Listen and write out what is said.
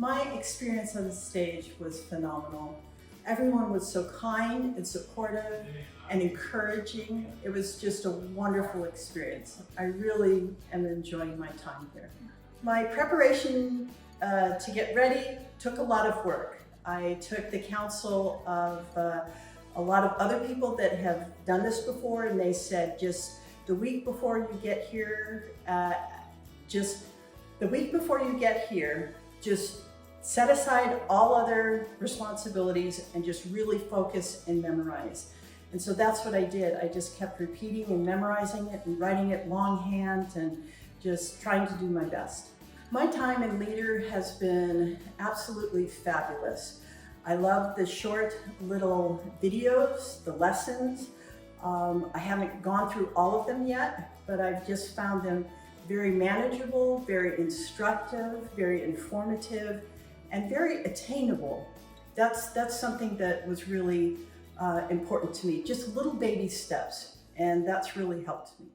My experience on the stage was phenomenal. Everyone was so kind and supportive and encouraging. It was just a wonderful experience. I really am enjoying my time here. My preparation to get ready took a lot of work. I took the counsel of a lot of other people that have done this before, and they said just the week before you get here, just set aside all other responsibilities and just really focus and memorize. And so that's what I did. I just kept repeating and memorizing it and writing it longhand and just trying to do my best. My time in LEADR has been absolutely fabulous. I love the short little videos, the lessons. I haven't gone through all of them yet, but I've just found them very manageable, very instructive, very informative, and very attainable. That's something that was really important to me. Just little baby steps, and that's really helped me.